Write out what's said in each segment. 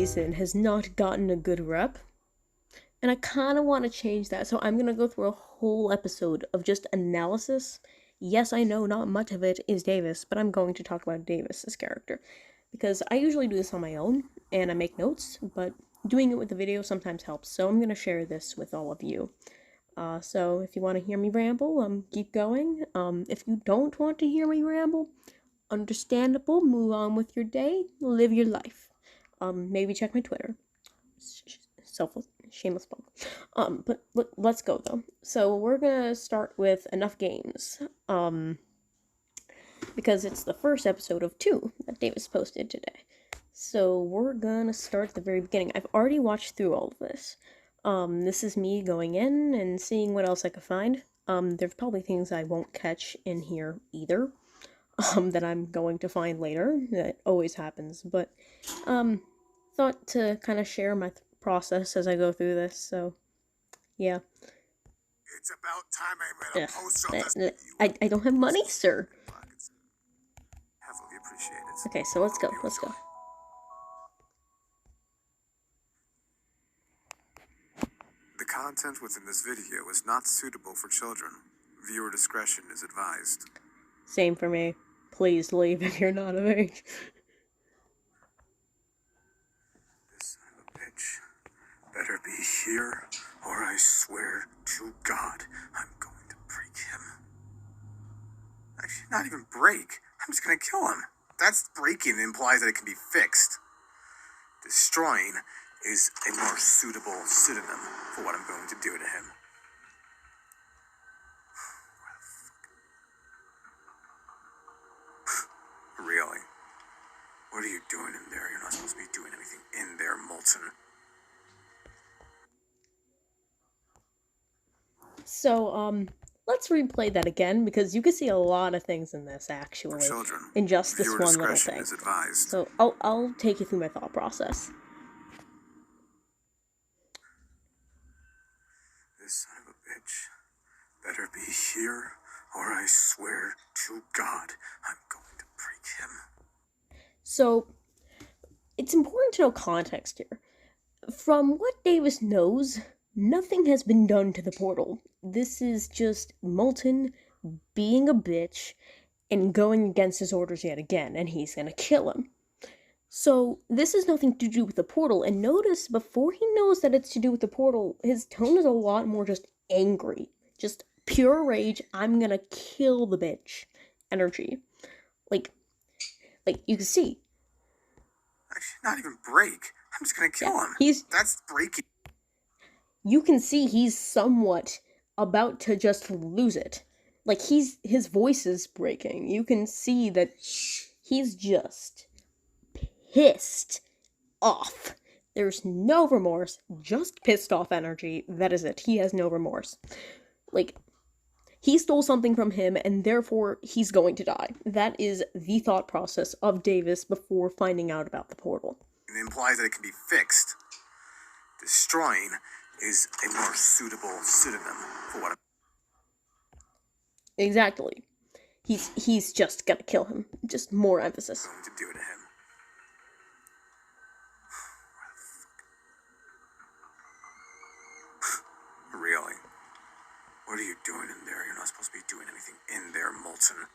season has not gotten a good rep, and I kind of want to change that. So I'm going to go through a whole episode of just analysis. Yes, I know not much of it is Davis, but I'm going to talk about Davis's character because I usually do this on my own and I make notes, but doing it with the video sometimes helps. So I'm going to share this with all of you. So if you want to hear me ramble, keep going. If you don't want to hear me ramble, understandable, move on with your day, live your life. Maybe check my Twitter. Shameless plug. But let's go though. So we're gonna start with enough games. Because it's the first episode of 2 that Davis posted today. So we're gonna start at the very beginning. I've already watched through all of this. This is me going in and seeing what else I could find. There's probably things I won't catch in here either. That I'm going to find later. That always happens, but thought to kind of share my process as I go through this. So yeah. It's about time I made a post on this. I don't have money, sir. Heavily appreciated. Okay, so let's go. Let's go. The content within this video is not suitable for children. Viewer discretion is advised. Same for me. Please leave if you're not of age. This son of a bitch better be here, or I swear to God, I'm going to break him. Actually, not even break. I'm just gonna kill him. That's breaking implies that it can be fixed. Destroying is a more suitable pseudonym for what I'm going to do to him. Really? What are you doing in there? You're not supposed to be doing anything in there, Molten. So, let's replay that again, because you can see a lot of things in this, actually. For children, in just this viewer one little discretion thing. is advised. So, I'll take you through my thought process. This son of a bitch better be here, or I swear to God, I'm going to break him. So, it's important to know context here. From what Davis knows, nothing has been done to the portal. This is just Molten being a bitch and going against his orders yet again, and he's gonna kill him. So, this has nothing to do with the portal, and notice, before he knows that it's to do with the portal, his tone is a lot more just angry. Just pure rage, I'm gonna kill the bitch energy. Like, you can see. Actually, not even break. I'm just gonna kill him. That's breaking. You can see he's somewhat about to just lose it. Like, his voice is breaking. You can see that he's just pissed off. There's no remorse, just pissed off energy. That is it. He has no remorse. Like, he stole something from him, and therefore he's going to die. That is the thought process of Davis before finding out about the portal. It implies that it can be fixed. Destroying is a more suitable pseudonym for what I'm Exactly. He's just gonna kill him. Just more emphasis. going to do to him. Really? What are you doing in there? You're not supposed to be doing anything in there, Molten.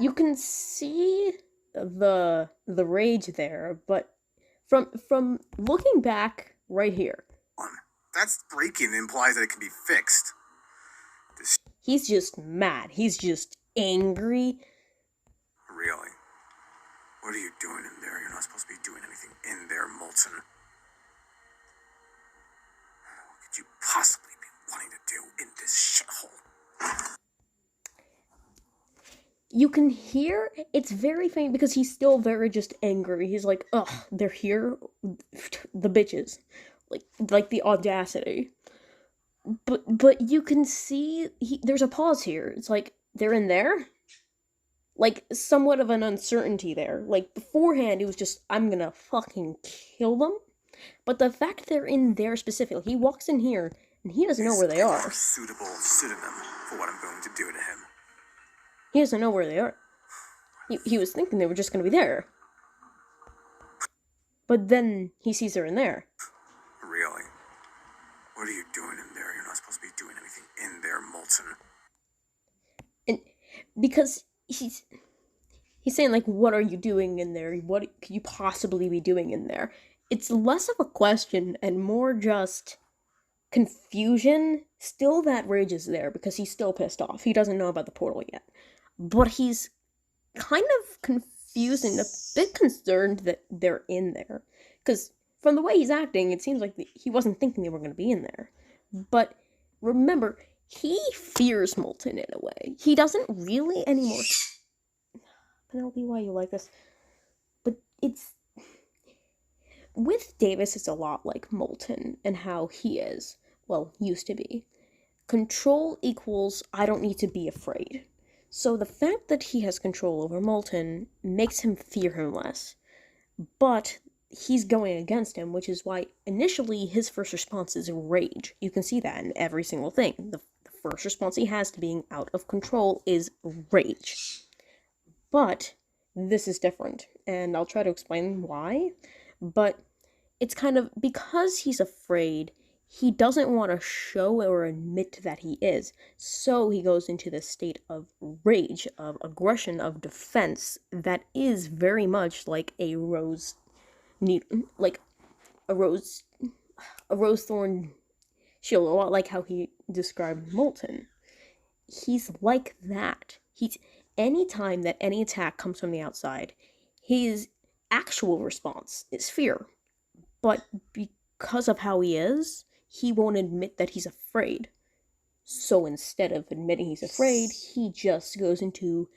You can see the rage there, but from looking back right here, that's breaking implies that it can be fixed. He's just mad. He's just angry. Really? What are you doing in there? You're not supposed to be doing anything in there, Molten. What could you possibly be wanting to do in this shithole? You can hear it's very faint because he's still very just angry. He's like, ugh, they're here, the bitches, like the audacity. But you can see there's a pause here. It's like, they're in there? Like, somewhat of an uncertainty there. Like, beforehand, it was just, I'm gonna fucking kill them. But the fact they're in there specifically, he walks in here, and he doesn't know where they are. Suitable pseudonym for what I'm going to do to him. He doesn't know where they are. He was thinking they were just gonna be there. But then he sees her in there. Really? What are you doing in there? You're not supposed to be doing anything in there, Molten. And because he's saying, like, what are you doing in there? What could you possibly be doing in there? It's less of a question and more just confusion. Still, that rage is there because he's still pissed off. He doesn't know about the portal yet. But he's kind of confused and a bit concerned that they're in there. Because from the way he's acting, it seems like he wasn't thinking they were going to be in there. But remember, he fears Molten in a way. He doesn't really anymore. Penelope, why you like this? But it's with Davis, it's a lot like Molten and how he is. Well, used to be. Control equals I don't need to be afraid. So the fact that he has control over Molten makes him fear him less. But he's going against him, which is why initially his first response is rage. You can see that in every single thing. The first response he has to being out of control is rage. But this is different, and I'll try to explain why. But it's kind of because he's afraid, he doesn't want to show or admit that he is. So he goes into this state of rage, of aggression, of defense that is very much like a rose needle, like a rose thorn shield, a lot like how he described Molten. He's like that. He's anytime that any attack comes from the outside, his actual response is fear. But because of how he is, he won't admit that he's afraid. So instead of admitting he's afraid, he just goes into,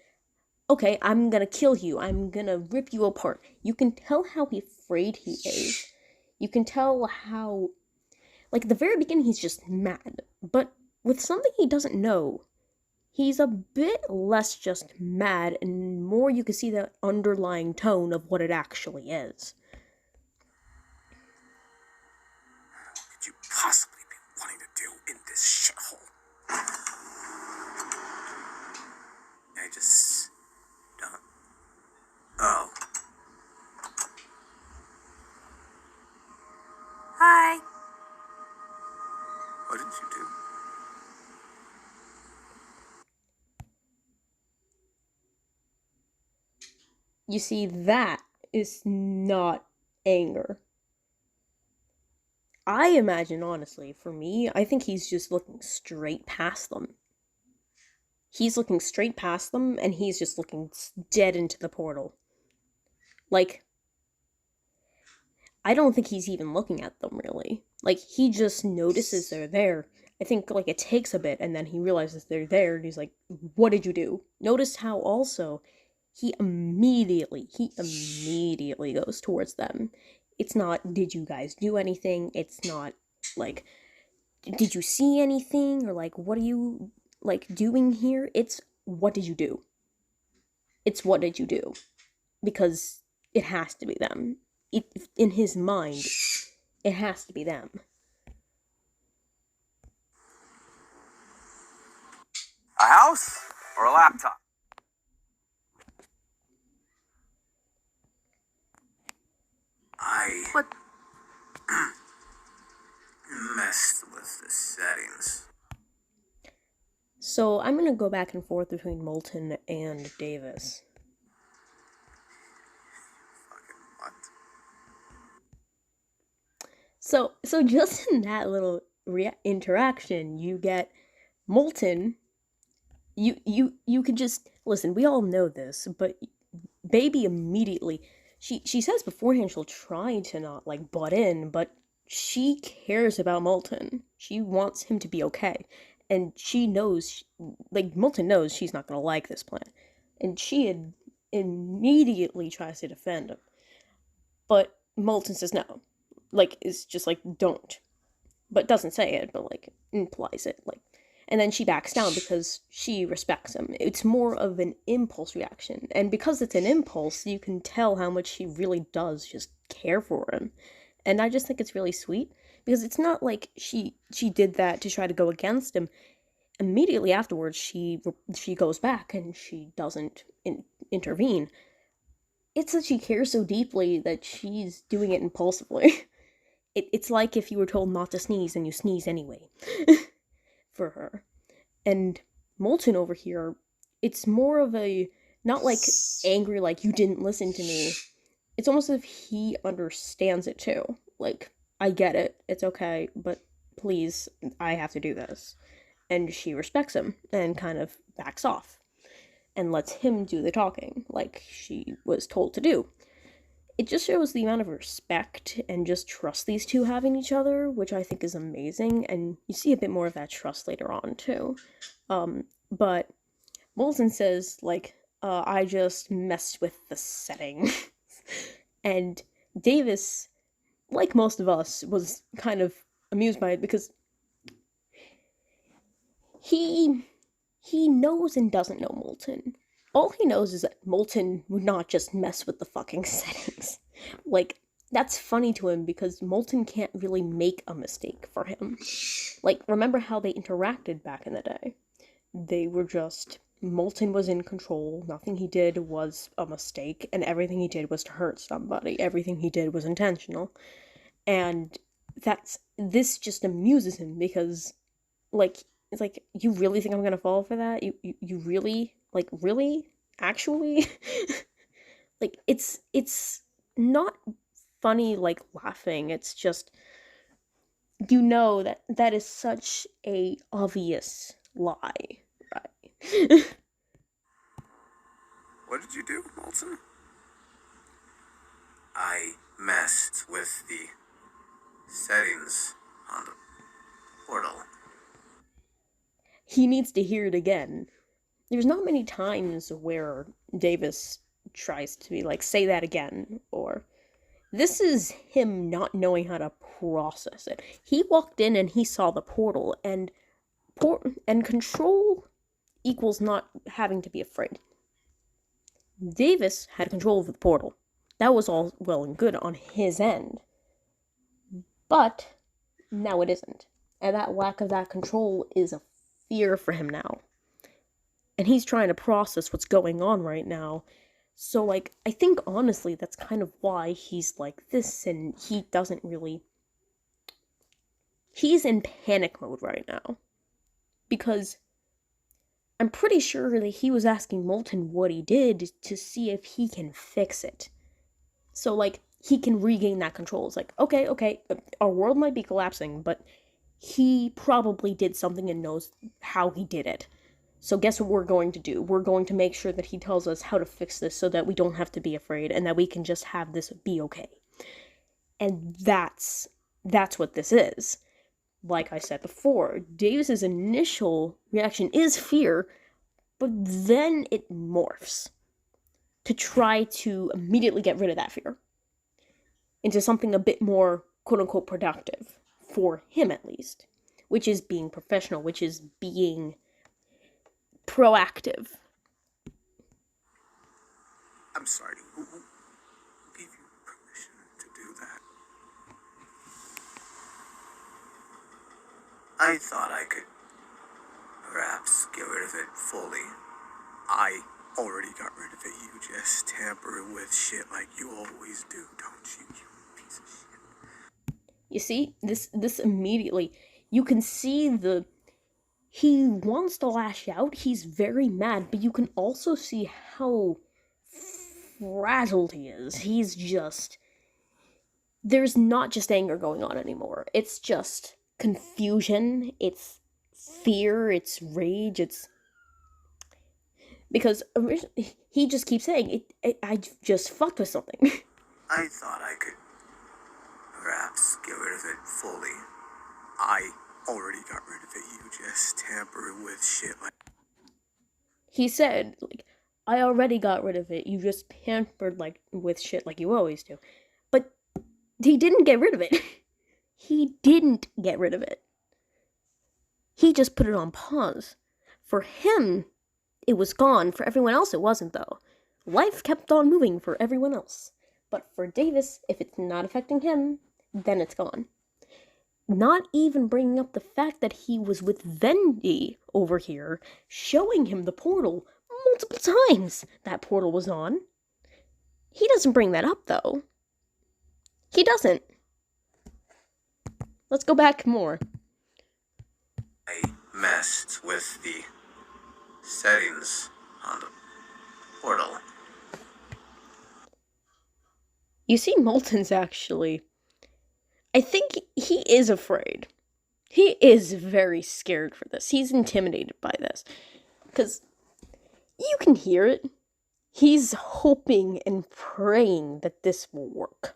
okay, I'm gonna kill you. I'm gonna rip you apart. You can tell how afraid he is. You can tell how, like, at the very beginning, he's just mad. But with something he doesn't know, he's a bit less just mad, and more you can see the underlying tone of what it actually is. What could you possibly be wanting to do in this shithole? I just don't. Oh. Hi. What did you do? You see, that is not anger. I imagine, honestly, for me, I think he's just looking straight past them. He's looking straight past them, and he's just looking dead into the portal. Like, I don't think he's even looking at them, really. Like, he just notices they're there. I think, like, it takes a bit, and then he realizes they're there, and he's like, what did you do? Notice how, also, he immediately goes towards them. It's not, did you guys do anything? It's not, like, did you see anything? Or, like, what are you, like, doing here? It's, what did you do? It's, what did you do? Because it has to be them. In his mind, it has to be them. A house or a laptop? What? Messed with the settings. So I'm gonna go back and forth between Molten and Davis. Fucking what? So just in that little interaction, you get Molten. You could just listen. We all know this, but Baby immediately. She says beforehand she'll try to not like butt in, but she cares about Molten. She wants him to be okay, and she knows, like Molten knows she's not gonna like this plan, and she immediately tries to defend him, but Molten says no, like it's just like don't, but doesn't say it, but like implies it, like, and then she backs down because she respects him. It's more of an impulse reaction, and because it's an impulse, you can tell how much she really does just care for him, and I just think it's really sweet because it's not like she did that to try to go against him. Immediately afterwards, she goes back and she doesn't intervene. it's that she cares so deeply that she's doing it impulsively. It's like if you were told not to sneeze and you sneeze anyway. For her. And Molten over here, it's more of a, not like angry, like you didn't listen to me. It's almost as if he understands it too. Like, I get it, it's okay, but please, I have to do this. And she respects him and kind of backs off and lets him do the talking, like she was told to do. It just shows the amount of respect and just trust these two have in each other, which I think is amazing, and you see a bit more of that trust later on, too. But Molten says, like, I just messed with the setting. And Davis, like most of us, was kind of amused by it because he knows and doesn't know Molten. All he knows is that Molten would not just mess with the fucking settings. Like, that's funny to him because Molten can't really make a mistake for him. Like, remember how they interacted back in the day? They were just, Molten was in control, nothing he did was a mistake, and everything he did was to hurt somebody. Everything he did was intentional. And this just amuses him because, like, it's like, you really think I'm gonna fall for that? You really? Like, really? Actually? Like, it's not funny, like, laughing. It's just, you know that is such a obvious lie, right? What did you do, Molten? I messed with the settings on the portal. He needs to hear it again. There's not many times where Davis tries to be like, say that again, or this is him not knowing how to process it. He walked in and he saw the portal, and control equals not having to be afraid. Davis had control of the portal. That was all well and good on his end. But now it isn't. And that lack of that control is a fear for him now. And he's trying to process what's going on right now. So, like, I think honestly that's kind of why he's like this, and he doesn't really... He's in panic mode right now. Because I'm pretty sure that he was asking Molten what he did to see if he can fix it. So, like, he can regain that control. It's like, okay, our world might be collapsing, but he probably did something and knows how he did it. So guess what we're going to do? We're going to make sure that he tells us how to fix this so that we don't have to be afraid and that we can just have this be okay. And that's what this is. Like I said before, Davis's initial reaction is fear, but then it morphs to try to immediately get rid of that fear into something a bit more quote-unquote productive, for him at least, which is being professional, which is being proactive. I'm sorry, who gave you permission to do that? I thought I could perhaps get rid of it fully. I already got rid of it. You just tamper with shit like you always do, don't you, you piece of shit? You see, this immediately, you can see he wants to lash out, he's very mad, but you can also see how frazzled he is. He's just, there's not just anger going on anymore. It's just confusion, it's fear, it's rage, it's... Because originally, he just keeps saying, I just fucked with something. I thought I could perhaps get rid of it fully. I already got rid of it. You just tamper with shit like... He said, like, I already got rid of it. You just pampered like with shit like you always do. But he didn't get rid of it. He didn't get rid of it. He just put it on pause. For him, it was gone. For everyone else, it wasn't, though. Life kept on moving for everyone else. But for Davis, if it's not affecting him, then it's gone. Not even bringing up the fact that he was with Vendy over here, showing him the portal multiple times that portal was on. He doesn't bring that up, though. He doesn't. Let's go back more. I messed with the settings on the portal. You see, Molten's actually... I think he is afraid. He is very scared for this. He's intimidated by this. Because you can hear it. He's hoping and praying that this will work.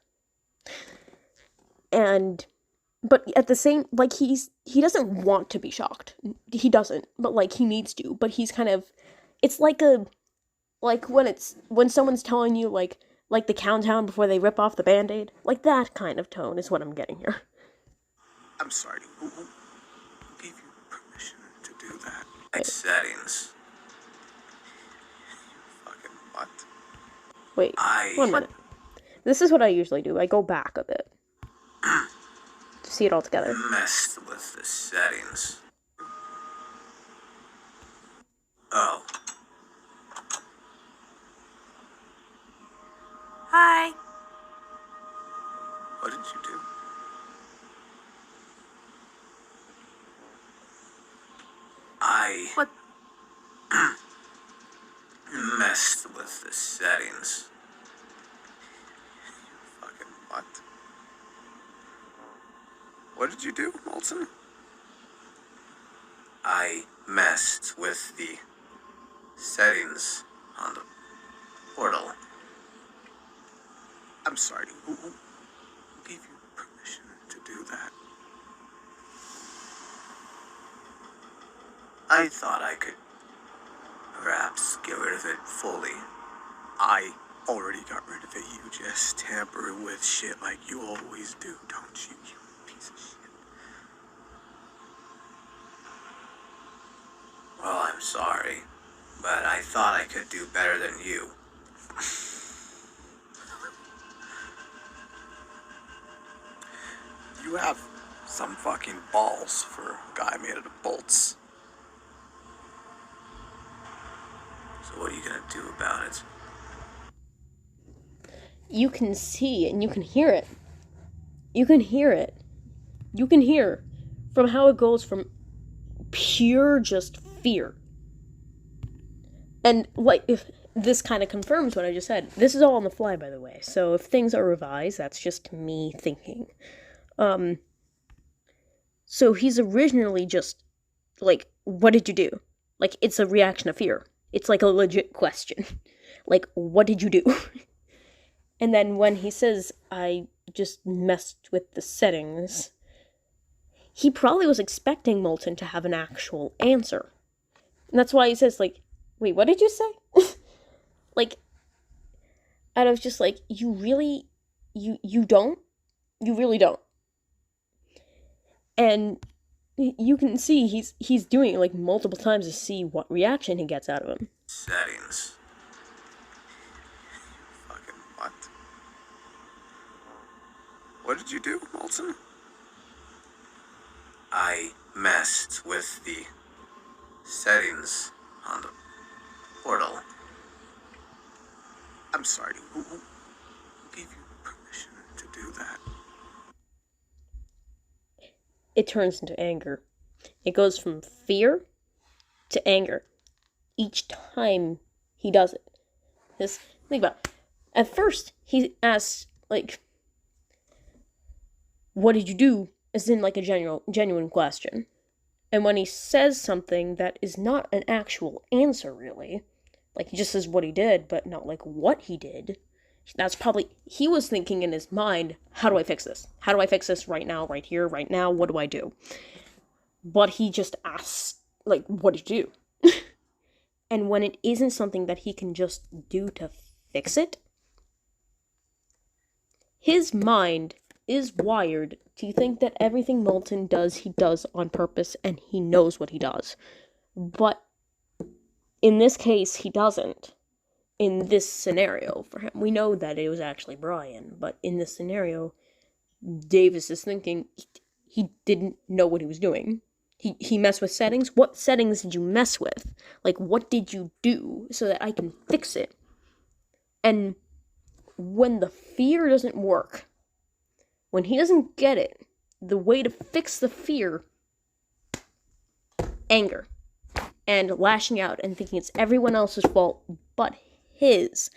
But at the same, like, he doesn't want to be shocked. He doesn't, but, like, he needs to. But he's kind of, it's like when someone's telling you, like the countdown before they rip off the Band-Aid. Like, that kind of tone is what I'm getting here. I'm sorry, who gave you permission to do that? Wait. Settings. Fucking what? Wait, 1 minute. This is what I usually do. I go back a bit. To see it all together. Messed with the settings. Oh. Hi. What did you do? What? Messed with the settings. Fucking what? What did you do, Molten? I messed with the settings on the portal. I'm sorry, who gave you permission to do that? I thought I could perhaps get rid of it fully. I already got rid of it. You just tamper with shit like you always do, don't you, you piece of shit? Well, I'm sorry, but I thought I could do better than you. You have some fucking balls for a guy made out of bolts. So what are you gonna do about it? You can see and you can hear it. You can hear it. You can hear from how it goes from pure just fear. And, like, if this kind of confirms what I just said. This is all on the fly, by the way. So if things are revised, that's just me thinking. So he's originally just, like, what did you do? Like, it's a reaction of fear. It's like a legit question. Like, what did you do? And then when he says, I just messed with the settings, he probably was expecting Molten to have an actual answer. And that's why he says, like, wait, what did you say? Like, and I was just like, you really, you don't? You really don't. And you can see he's doing it, like, multiple times to see what reaction he gets out of him. Settings. Fucking what? What did you do, Molten? I messed with the settings on the portal. I'm sorry, who gave you permission to do that? It turns into anger. It goes from fear to anger each time he does it. Just think about it. At first, he asks, like, what did you do? As in, like, a genuine question. And when he says something that is not an actual answer, really, like, he just says what he did, but not, like, what he did, that's probably, he was thinking in his mind, how do I fix this? How do I fix this right now, right here, right now? What do I do? But he just asks, like, what did you do? And when it isn't something that he can just do to fix it, his mind is wired to think that everything Molten does, he does on purpose, and he knows what he does. But in this case, he doesn't. In this scenario for him. We know that it was actually Brian, but in this scenario, Davis is thinking he didn't know what he was doing. He messed with settings. What settings did you mess with? Like, what did you do so that I can fix it? And when the fear doesn't work, when he doesn't get it, the way to fix the fear, anger, and lashing out and thinking it's everyone else's fault but his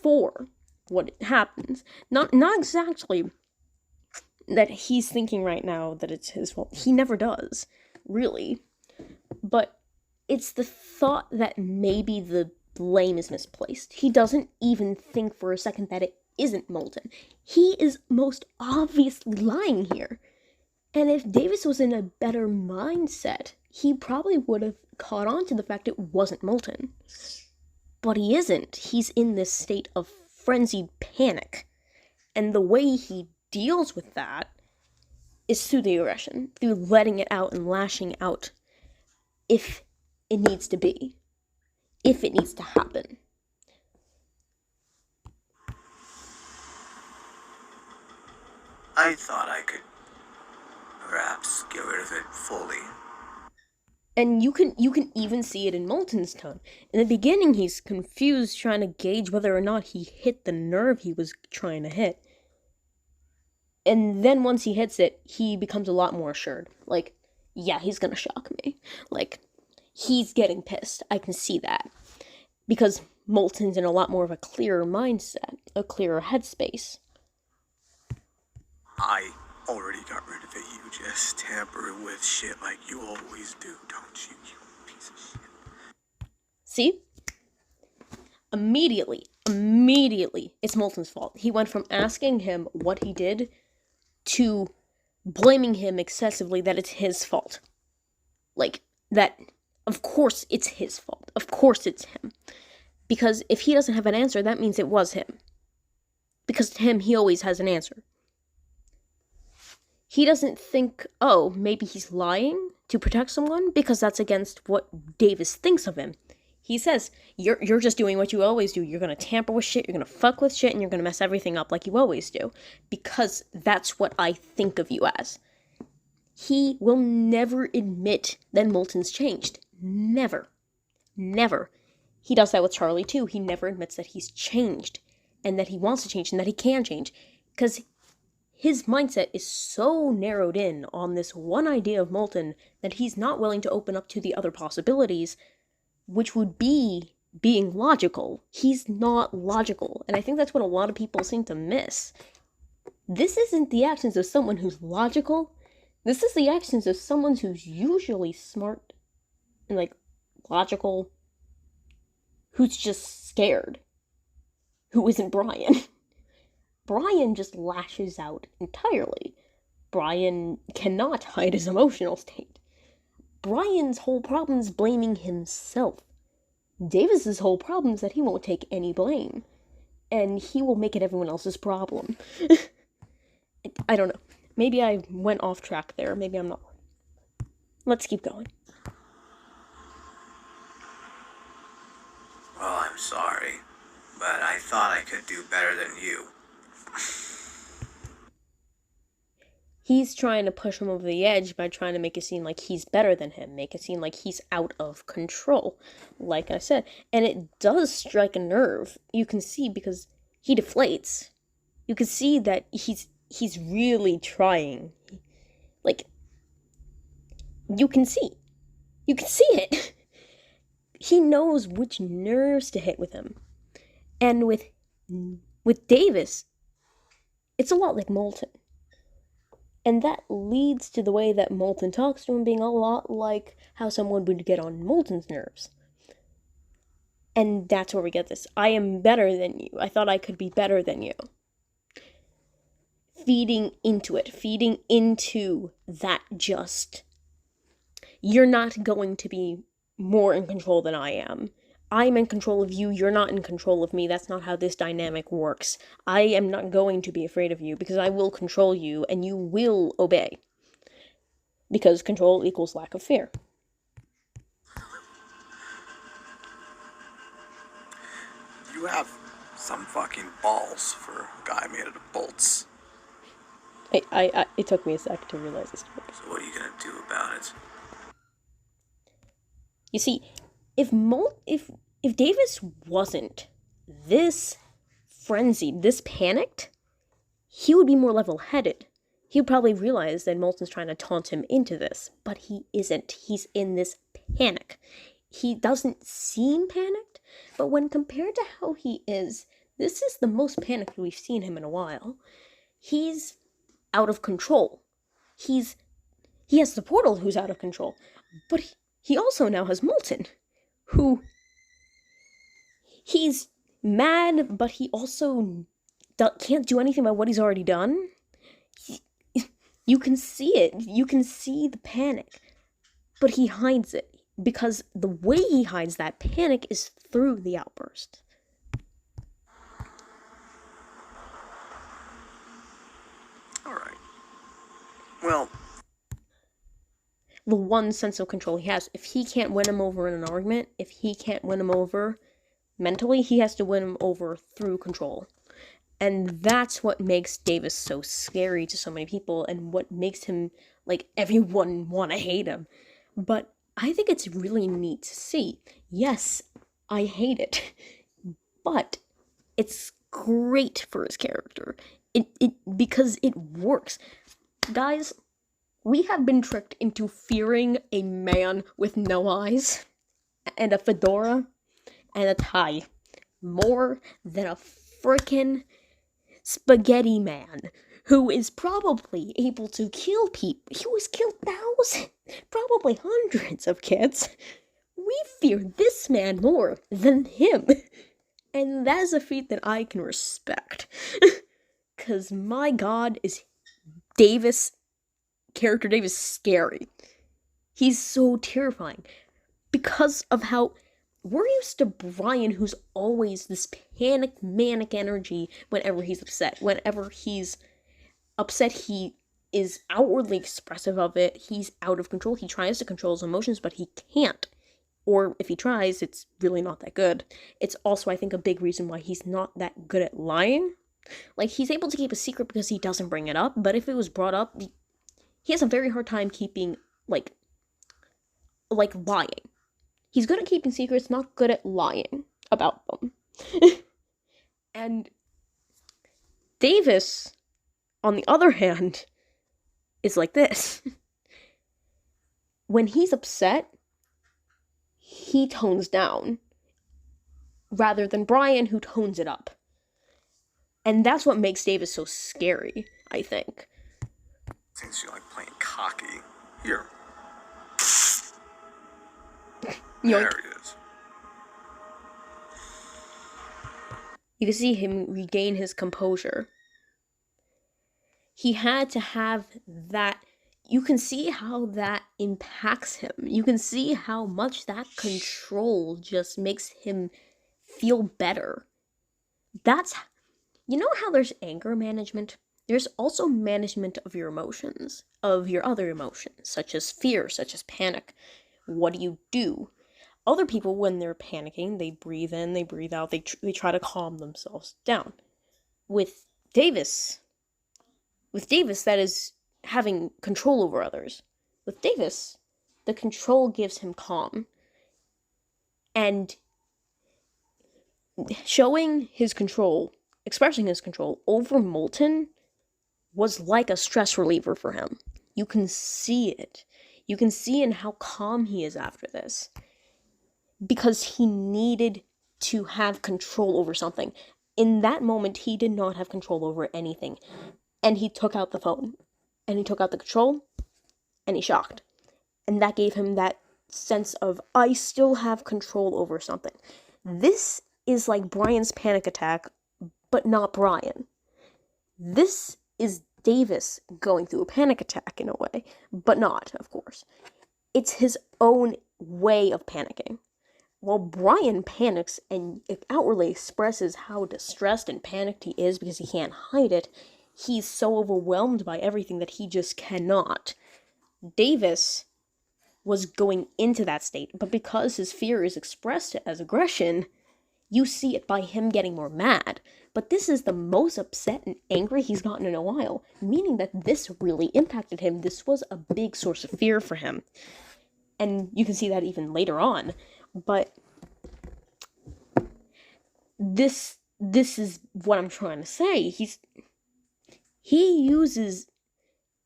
for what happens. Not exactly that he's thinking right now that it's his fault. He never does, really. But it's the thought that maybe the blame is misplaced. He doesn't even think for a second that it isn't Molten. He is most obviously lying here. And if Davis was in a better mindset, he probably would have caught on to the fact it wasn't Molten. But he isn't. He's in this state of frenzied panic. And the way he deals with that is through the aggression, through letting it out and lashing out if it needs to be, if it needs to happen. I thought I could perhaps get rid of it fully. And you can even see it in Molten's tone. In the beginning, he's confused, trying to gauge whether or not he hit the nerve he was trying to hit. And then once he hits it, he becomes a lot more assured. Like, yeah, he's gonna shock me. Like, he's getting pissed. I can see that. Because Molten's in a lot more of a clearer mindset, a clearer headspace. I already got rid of it. You just tamper with shit like you always do, don't you, you piece of shit. See? Immediately, it's Molten's fault. He went from asking him what he did to blaming him excessively that it's his fault. Like, that, of course it's his fault. Of course it's him. Because if he doesn't have an answer, that means it was him. Because to him, he always has an answer. He doesn't think, oh, maybe he's lying to protect someone, because that's against what Davis thinks of him. He says, you're just doing what you always do. You're going to tamper with shit, you're going to fuck with shit, and you're going to mess everything up like you always do. Because that's what I think of you as. He will never admit that Molten's changed. Never. Never. He does that with Charlie, too. He never admits that he's changed, and that he wants to change, and that he can change. Because his mindset is so narrowed in on this one idea of Molten that he's not willing to open up to the other possibilities, which would be being logical. He's not logical, and I think that's what a lot of people seem to miss. This isn't the actions of someone who's logical. This is the actions of someone who's usually smart and, like, logical, who's just scared, who isn't Brian. Brian just lashes out entirely. Brian cannot hide his emotional state. Brian's whole problem is blaming himself. Davis's whole problem is that he won't take any blame, and he will make it everyone else's problem. I don't know. Maybe I went off track there. Maybe I'm not. Let's keep going. Well, I'm sorry, but I thought I could do better than you. He's trying to push him over the edge by trying to make it seem like he's better than him, make it seem like he's out of control, like I said. And it does strike a nerve. You can see, because he deflates. You can see that he's really trying. Like, you can see it. He knows which nerves to hit with him. And with Davis, it's a lot like Molten. And that leads to the way that Molten talks to him being a lot like how someone would get on Molten's nerves. And that's where we get this. I am better than you. I thought I could be better than you. Feeding into it. Feeding into that just. You're not going to be more in control than I am. I'm in control of you, you're not in control of me. That's not how this dynamic works. I am not going to be afraid of you, because I will control you, and you will obey. Because control equals lack of fear. You have some fucking balls for a guy made out of bolts. It took me a sec to realize this. So what are you gonna do about it? You see, if Davis wasn't this frenzied, this panicked, he would be more level-headed. He would probably realize that Molten's trying to taunt him into this, but he isn't. He's in this panic. He doesn't seem panicked, but when compared to how he is, this is the most panicked we've seen him in a while. He's out of control. He has the portal who's out of control, but he also now has Molten, who he's mad, but he also can't do anything about what he's already done. You can see it. You can see the panic, but he hides it because the way he hides that panic is through the outburst. All right. Well, the one sense of control he has, if he can't win him over in an argument, if he can't win him over mentally, he has to win him over through control. And that's what makes Davis so scary to so many people, and what makes him, like, everyone want to hate him. But I think it's really neat to see. Yes, I hate it, but it's great for his character. Because it works. Guys, we have been tricked into fearing a man with no eyes, and a fedora, and a tie, more than a frickin' spaghetti man who is probably able to kill people. He has killed thousands, probably hundreds of kids. We fear this man more than him. And that is a feat that I can respect. Because my god, is character Davis scary. He's so terrifying. Because of how we're used to Brian, who's always this manic energy whenever he's upset. Whenever he's upset, he is outwardly expressive of it. He's out of control. He tries to control his emotions, but he can't. Or if he tries, it's really not that good. It's also, I think, a big reason why he's not that good at lying. Like, he's able to keep a secret because he doesn't bring it up, but if it was brought up, he has a very hard time keeping, like lying. He's good at keeping secrets, not good at lying about them. And Davis, on the other hand, is like this. When he's upset, he tones down, rather than Brian, who tones it up. And that's what makes Davis so scary, I think. Since you like playing cocky, here. Yoink. There he is. You can see him regain his composure. He had to have that. You can see how that impacts him. You can see how much that control just makes him feel better. You know how there's anger management? There's also management of your emotions, of your other emotions, such as fear, such as panic. What do? Other people, when they're panicking, they breathe in, they breathe out, they try to calm themselves down. With Davis, that is having control over others. With Davis, the control gives him calm. And showing his control, expressing his control over Molten was like a stress reliever for him. You can see it. You can see in how calm he is after this. Because he needed to have control over something. In that moment, he did not have control over anything. And he took out the phone. And he took out the control. And he shocked. And that gave him that sense of, I still have control over something. This is like Brian's panic attack, but not Brian. This is Davis going through a panic attack in a way, but not, of course. It's his own way of panicking. While Brian panics and outwardly expresses how distressed and panicked he is because he can't hide it, he's so overwhelmed by everything that he just cannot. Davis was going into that state, but because his fear is expressed as aggression, you see it by him getting more mad. But this is the most upset and angry he's gotten in a while, meaning that this really impacted him. This was a big source of fear for him. And you can see that even later on. But this this is what I'm trying to say. He uses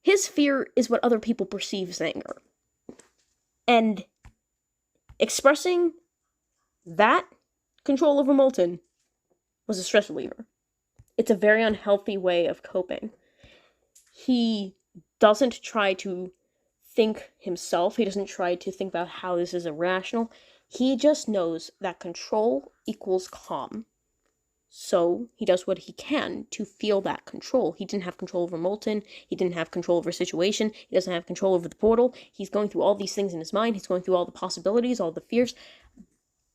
his fear is what other people perceive as anger. And expressing that control over Molten was a stress reliever. It's a very unhealthy way of coping. He doesn't try to think himself. He doesn't try to think about how this is irrational. He just knows that control equals calm. So he does what he can to feel that control. He didn't have control over Molten. He didn't have control over a situation. He doesn't have control over the portal. He's going through all these things in his mind. He's going through all the possibilities, all the fears.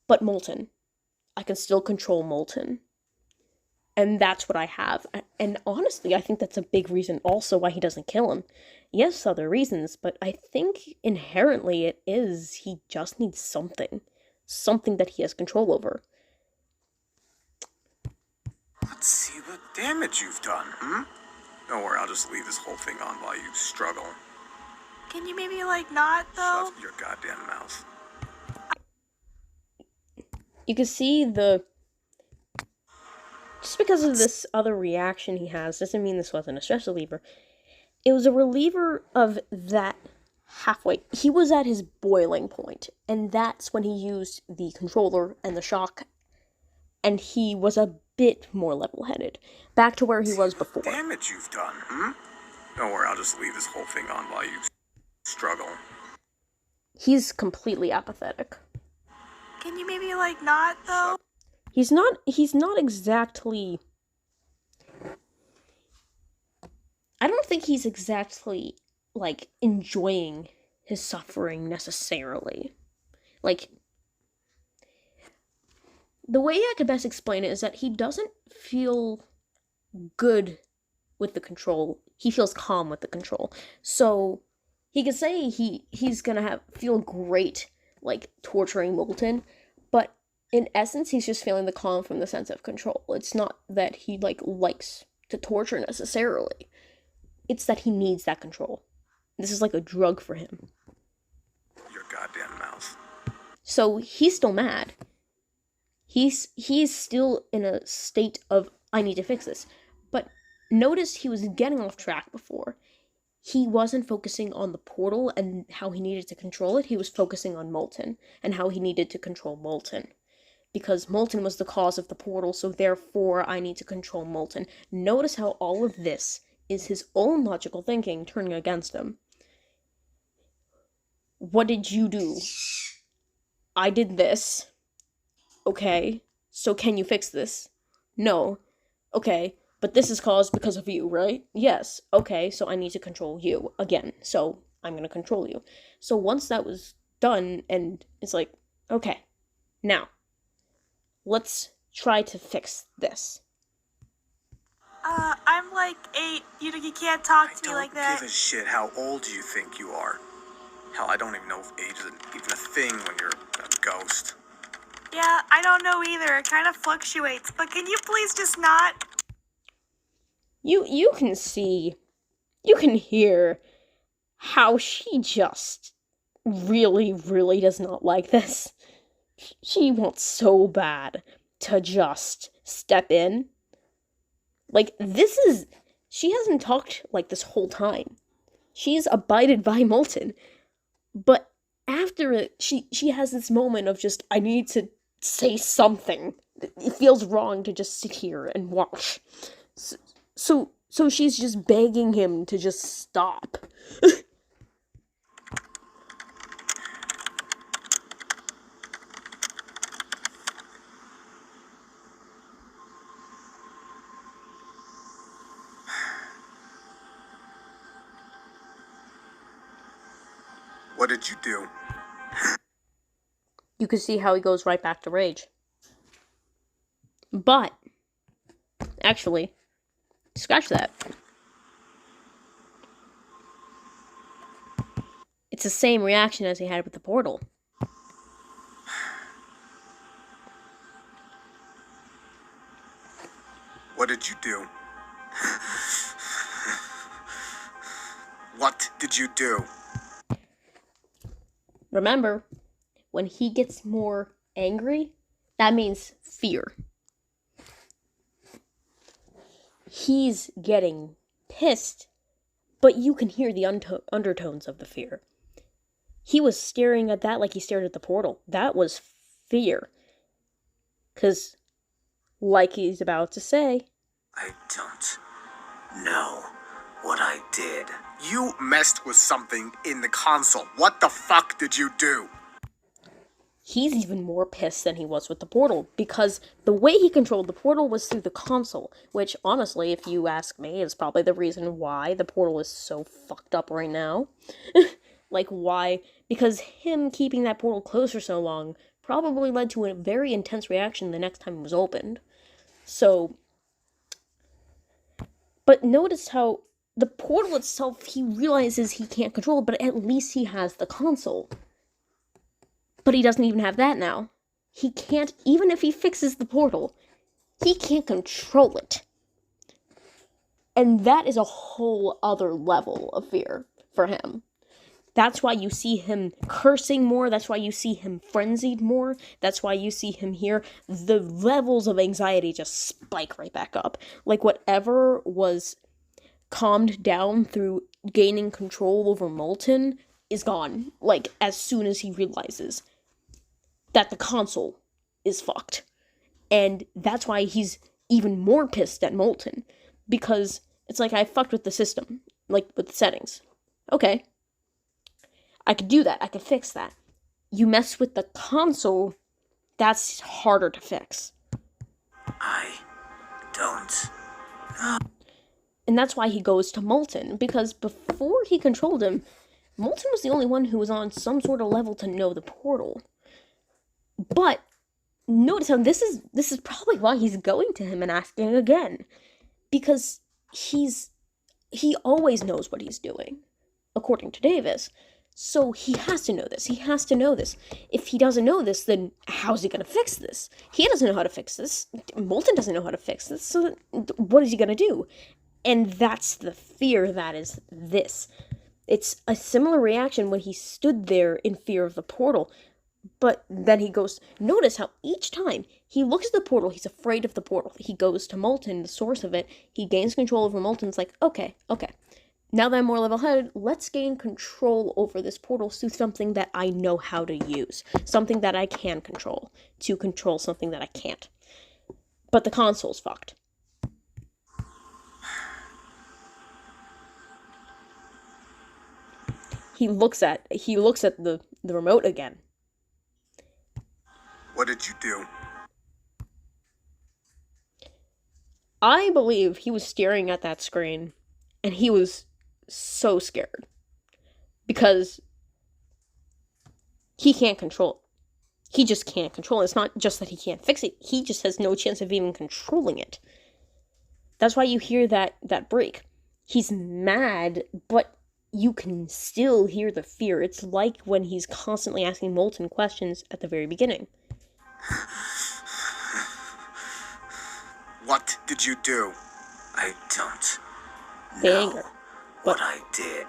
But Molten, I can still control Molten. And that's what I have. And honestly, I think that's a big reason also why he doesn't kill him. Yes, other reasons, but I think inherently it is he just needs something. Something that he has control over. Let's see what damage you've done, Don't worry, I'll just leave this whole thing on while you struggle. Can you maybe, not, though? Shut your goddamn mouth. You can see just because of this other reaction he has, doesn't mean this wasn't a stress reliever. It was a reliever of that halfway. He was at his boiling point, and that's when he used the controller and the shock, and he was a bit more level-headed. Back to where he was before. Damage you've done, Don't worry, I'll just leave this whole thing on while you struggle. He's completely apathetic. Can you maybe, not, though? He's not exactly... I don't think he's exactly, enjoying his suffering necessarily. The way I could best explain it is that he doesn't feel good with the control. He feels calm with the control. So, he could say he's gonna feel great, torturing Molten, but in essence, he's just feeling the calm from the sense of control. It's not that he, likes to torture necessarily. It's that he needs that control. This is like a drug for him. Your goddamn mouth. So, he's still mad. He's still in a state of, I need to fix this. But notice he was getting off track before. He wasn't focusing on the portal and how he needed to control it. He was focusing on Molten and how he needed to control Molten. Because Molten was the cause of the portal, so therefore I need to control Molten. Notice how all of this is his own logical thinking turning against him. What did you do? I did this. Okay, so can you fix this? No. Okay, but this is caused because of you, right? Yes. Okay, so I need to control you again. So I'm gonna control you. So once that was done, and it's like, okay, now, let's try to fix this. I'm 8. You can't talk to me like that. I don't give a shit how old you think you are. Hell, I don't even know if age is even a thing when you're a ghost. Yeah, I don't know either. It kind of fluctuates, but can you please just not? You can see, you can hear how she just really, really does not like this. She wants so bad to just step in. She hasn't talked this whole time. She's abided by Molten. But after it, she has this moment of just, I need to say something. It feels wrong to just sit here and watch. So she's just begging him to just stop. What did you do? You can see how he goes right back to rage. But, actually, scratch that. It's the same reaction as he had with the portal. What did you do? What did you do? Remember, when he gets more angry, that means fear. he's getting pissed, but you can hear the undertones of the fear. He was staring at that like he stared at the portal. That was fear. Because, like he's about to say, I don't know what I did. You messed with something in the console. What the fuck did you do? he's even more pissed than he was with the portal, because the way he controlled the portal was through the console, which, honestly, if you ask me, is probably the reason why the portal is so fucked up right now. Like, why? Because him keeping that portal closed for so long probably led to a very intense reaction the next time it was opened. So, but notice how the portal itself, he realizes he can't control it, but at least he has the console. But he doesn't even have that now. He can't, even if he fixes the portal, he can't control it. And that is a whole other level of fear for him. That's why you see him cursing more. That's why you see him frenzied more. That's why you see him here. The levels of anxiety just spike right back up. Like, whatever was calmed down through gaining control over Molten is gone. Like, as soon as he realizes that the console is fucked. And that's why he's even more pissed at Molten. Because it's like, I fucked with the system. Like, with the settings. Okay. I could do that. I could fix that. You mess with the console, that's harder to fix. I don't know. And that's why he goes to Molten. Because before he controlled him, Molten was the only one who was on some sort of level to know the portal. But notice how this is probably why he's going to him and asking again. Because he always knows what he's doing, according to Davis. So he has to know this. He has to know this. If he doesn't know this, then how's he going to fix this? He doesn't know how to fix this. Molten doesn't know how to fix this. So what is he going to do? And that's the fear that is this. It's a similar reaction when he stood there in fear of the portal. But then he goes, notice how each time he looks at the portal, he's afraid of the portal. He goes to Molten, the source of it. He gains control over Molten. It's like, okay. Now that I'm more level-headed, let's gain control over this portal through something that I know how to use. Something that I can control. To control something that I can't. But the console's fucked. He looks at the remote again. What did you do? I believe he was staring at that screen, and he was so scared. Because he can't control it. He just can't control it. It's not just that he can't fix it. He just has no chance of even controlling it. That's why you hear that break. He's mad, but you can still hear the fear. It's like when he's constantly asking Molten questions at the very beginning. What did you do? I don't The know anger. what I did.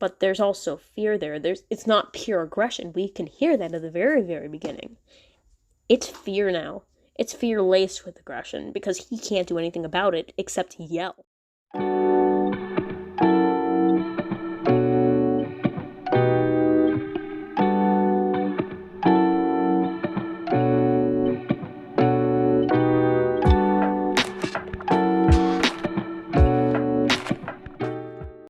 But there's also fear there. It's not pure aggression. We can hear that at the very, very beginning. It's fear now. It's fear laced with aggression, because he can't do anything about it except yell.